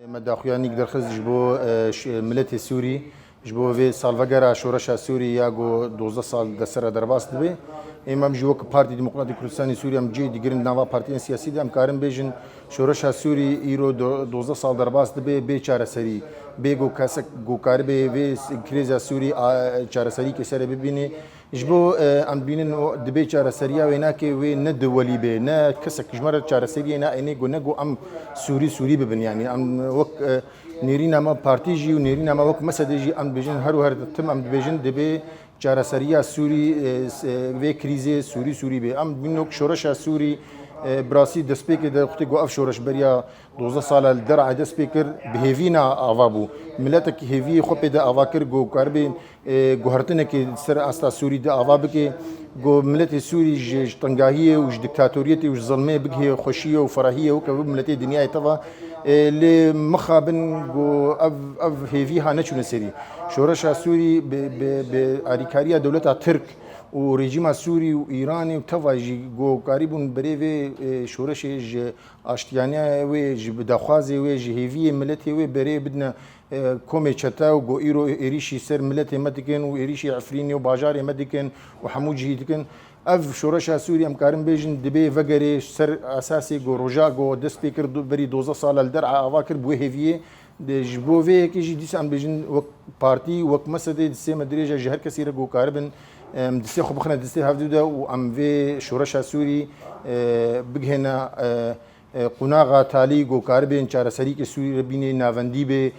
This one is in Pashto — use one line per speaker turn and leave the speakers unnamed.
مداخویانی درخواست جبو ملت سوری جبو وی سالفجرا شورش سوری یاگو 12 سال دسر درباست به امام جوک پارتی دموکراتیک کردستانی سوری ام جی دیگرین نوا پارتی سیاسی دم کارم بیشن شورش سوری ایرو 12 سال درباست به بیچاره سری بیگو کسک گو کار به وی کریز سوری چاره سری که سر ببینه جبو ام بینن دبی چاره سریا و اینا که وی نه دولی به نه کسک جمر چاره سری نه اینه گو نگو ام سوری ببین یعنی ام وق نيرينا ما بارتيجي ونيرينا ما وك مسدجي ام بيجن هر تم ام بيجن دبي جارسريا سوري في كريزي سوري بي ام بنوك شورشا سوري براسي دسبيكر ده وقت جو اف شورش بريا 12 سال الدرع دسبيكر بهيفينا افابو ملتك هيفي خوب ده افاكر جو كاربين جوهرتنا كي سر استا سوري ده افابك جو ملت سوري طنجاهيه وج ديكتاتوريتي وج ظلميه بقى خوشيه وفراهيه وكب ملت الدنيا تبع اللي مخابن جو اف هيفيها نشون سري شورشا سوري باريكاريا دولتها ترك ورژیم سوری و ایرانی و تواجی گو قریبون بریو شورش اشتیانیا و بدخوازی و جهوی ملتی و بری بدنا کومی چتا و گو ایرو ایریشی سر ملت مدکن و ایریشی عفرینی و باجار مدکن و حموجی دکن اف شورش سوری ام کارم بیجن دبی وگری سر اساسی گو روجا گو دست پیکر بری 12 سال الدرع اواکر بو هویه جبوه کی جی دیس ام بیجن وک پارتی وک مسد سه مدرجه جهر کسی رگو کاربن دستي خو بخنا دستي هافدودا وام في شورشا سوري بجهنا قناغا تالي جو كاربين چارسري کے سوري ربيني ناوندي به